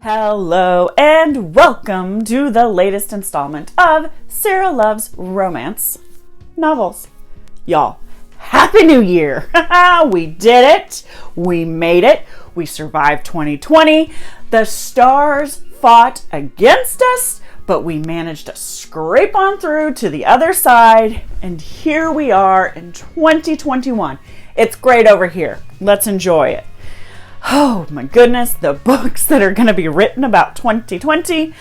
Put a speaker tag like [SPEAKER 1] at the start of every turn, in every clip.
[SPEAKER 1] Hello and welcome to the latest installment of Sara Loves Romance Novels. Y'all, Happy New Year! We did it! We made it! We survived 2020. The stars fought against us, but we managed to scrape on through to the other side, and here we are in 2021. It's great over here. Let's enjoy it. Oh my goodness, the books that are going to be written about 2020,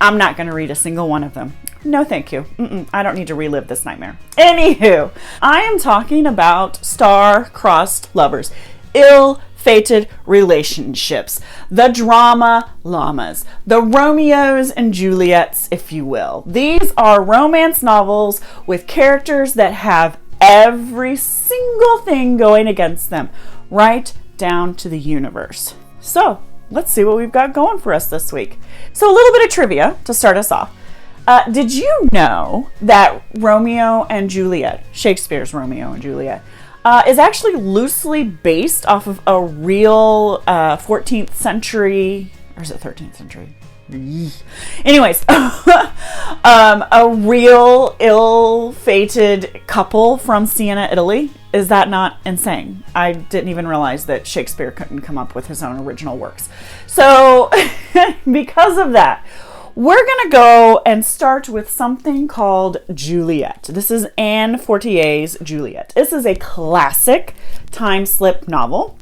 [SPEAKER 1] I'm not going to read a single one of them. No, thank you. I don't need to relive this nightmare. Anywho, I am talking about star-crossed lovers, ill-fated relationships, the drama llamas, the Romeos and Juliets, if you will. These are romance novels with characters that have every single thing going against them, right down to the universe. So let's see what we've got going for us this week. So a little bit of trivia to start us off. Did you know that Romeo and Juliet, Shakespeare's Romeo and Juliet, is actually loosely based off of a real 14th century, or is it 13th century? Anyways, a real ill-fated couple from Siena, Italy. Is that not insane? I didn't even realize that Shakespeare couldn't come up with his own original works. So because of that, we're going to go and start with something called Juliet. This is Anne Fortier's Juliet. This is a classic time slip novel.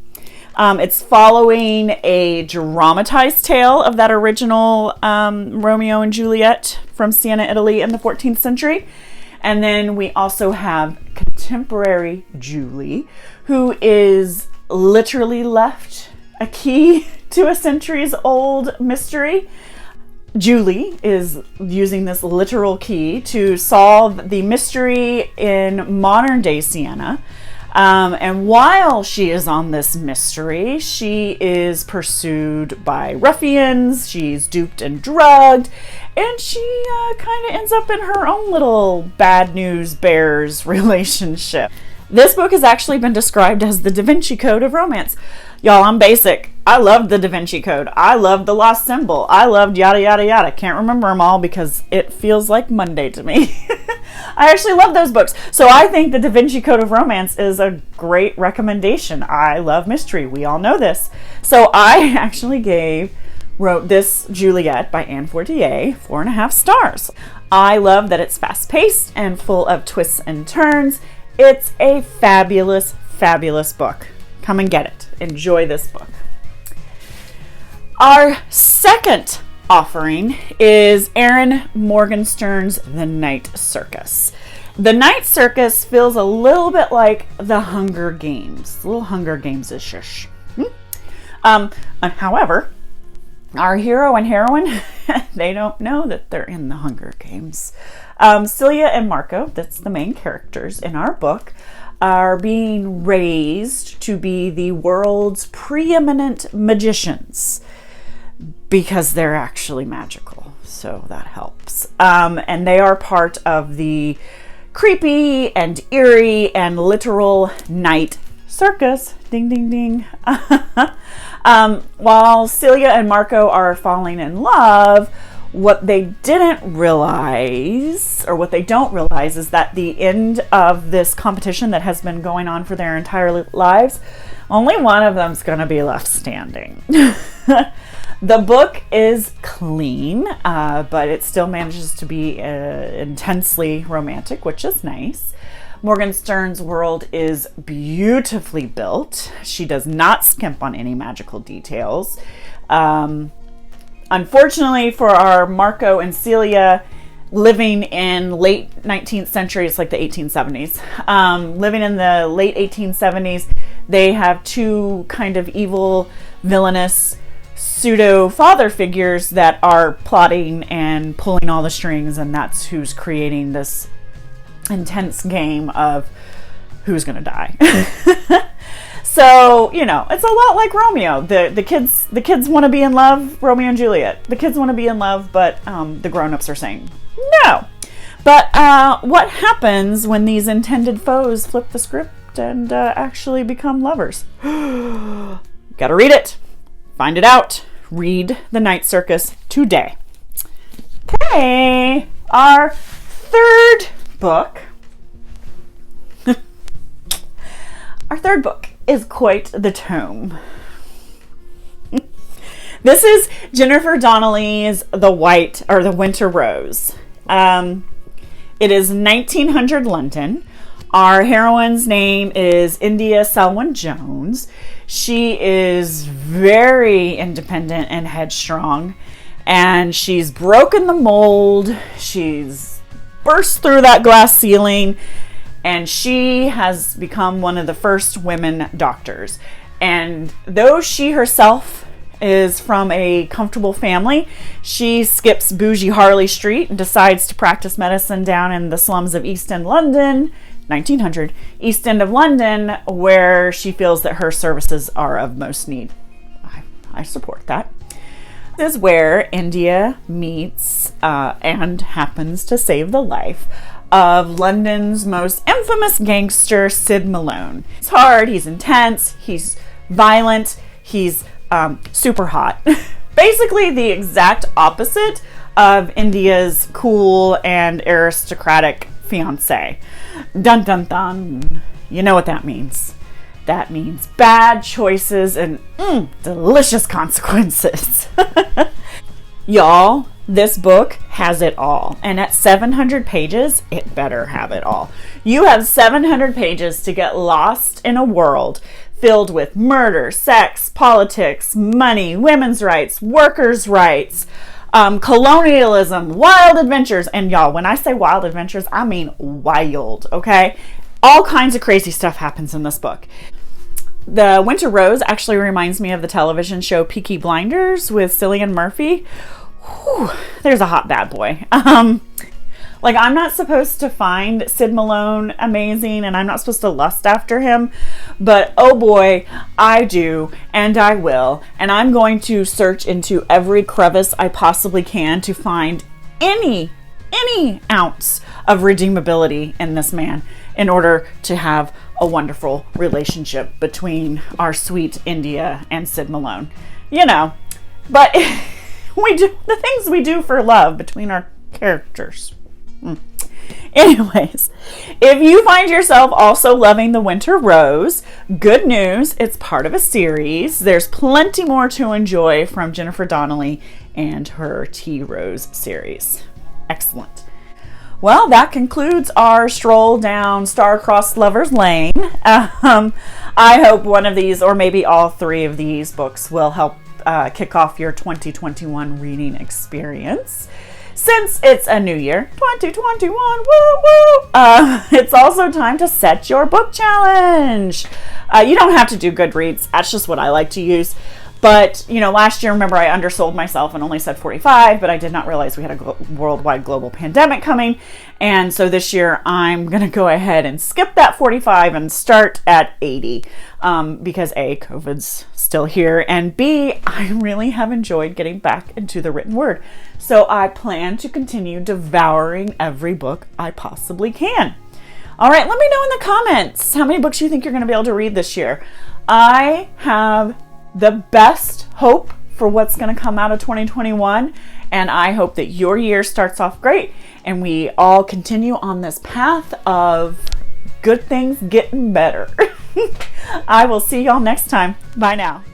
[SPEAKER 1] It's following a dramatized tale of that original Romeo and Juliet from Siena, Italy in the 14th century. And then we also have contemporary Julie, who is literally left a key to a centuries-old mystery. Julie is using this literal key to solve the mystery in modern-day Siena. And while she is on this mystery, she is pursued by ruffians, she's duped and drugged, and she kind of ends up in her own little bad news bears relationship. This book has actually been described as the Da Vinci Code of romance. Y'all, I'm basic. I loved the Da Vinci Code. I loved the Lost Symbol. I loved yada yada yada. Can't remember them all because it feels like Monday to me. I actually love those books. So I think the Da Vinci Code of Romance is a great recommendation. I love mystery. We all know this. So I actually wrote this Juliet by Anne Fortier 4.5 stars. I love that it's fast-paced and full of twists and turns. It's a fabulous, fabulous book. Come and get it. Enjoy this book. Our second offering is Erin Morgernstern's The Night Circus. The Night Circus feels a little bit like the Hunger Games. A little Hunger Games-ish. However, our hero and heroine, they don't know that they're in the Hunger Games. Celia and Marco, that's the main characters in our book, are being raised to be the world's preeminent magicians because they're actually magical. So that helps. And they are part of the creepy and eerie and literal night circus. Ding, ding, ding. While Celia and Marco are falling in love, what they didn't realize, or what they don't realize, is that the end of this competition that has been going on for their entire lives, only one of them's going to be left standing. The book is clean, but it still manages to be intensely romantic, which is nice. Morgernstern's world is beautifully built. She does not skimp on any magical details. Unfortunately for our Marco and Celia, living in late 19th century, it's like the 1870s. Living in the late 1870s, they have two kind of evil, villainous, pseudo father figures that are plotting and pulling all the strings, and that's who's creating this intense game of who's gonna die. So, you know, it's a lot like Romeo. The kids want to be in love, Romeo and Juliet. The kids want to be in love, but the grown-ups are saying no. But what happens when these intended foes flip the script and actually become lovers? Gotta read it. Find it out. read The Night Circus today. Okay, our third book. Our third book is quite the tome. This is Jennifer Donnelly's The Winter Rose. It is 1900 London. Our heroine's name is India Selwyn Jones. She is very independent and headstrong, and she's broken the mold. She's burst through that glass ceiling, and she has become one of the first women doctors. And though she herself is from a comfortable family, she skips bougie Harley Street and decides to practice medicine down in the slums of East End London, 1900, East End of London, where she feels that her services are of most need. I support that. This is where India meets and happens to save the life of London's most infamous gangster, Sid Malone. He's hard, he's intense, he's violent, he's super hot. Basically the exact opposite of India's cool and aristocratic fiance. Dun dun dun. You know what that means. That means bad choices and delicious consequences. Y'all, this book has it all. And at 700 pages, it better have it all. You have 700 pages to get lost in a world filled with murder, sex, politics, money, women's rights, workers' rights, colonialism, wild adventures. And y'all, when I say wild adventures, I mean wild, okay? All kinds of crazy stuff happens in this book. The Winter Rose actually reminds me of the television show Peaky Blinders with Cillian Murphy. Whew, there's a hot bad boy. Like, I'm not supposed to find Sid Malone amazing, and I'm not supposed to lust after him, but oh boy, I do, and I will, and I'm going to search into every crevice I possibly can to find any ounce of redeemability in this man in order to have a wonderful relationship between our sweet India and Sid Malone. You know, but we do the things we do for love between our characters. Anyways, if you find yourself also loving The Winter Rose, good news, it's part of a series. There's plenty more to enjoy from Jennifer Donnelly and her Tea Rose series. Excellent. Well, that concludes our stroll down Star-Crossed Lovers Lane. I hope one of these, or maybe all three of these books, will help kick off your 2021 reading experience. Since it's a new year, 2021, woo woo! It's also time to set your book challenge. You don't have to do Goodreads. That's just what I like to use. But, you know, last year, remember, I undersold myself and only said 45, but I did not realize we had a worldwide global pandemic coming. And so this year, I'm going to go ahead and skip that 45 and start at 80. Because A, COVID's still here, and B, I really have enjoyed getting back into the written word. So I plan to continue devouring every book I possibly can. All right, let me know in the comments how many books you think you're going to be able to read this year. I have the best hope for what's going to come out of 2021, and I hope that your year starts off great and we all continue on this path of good things getting better. I will see y'all next time. Bye now.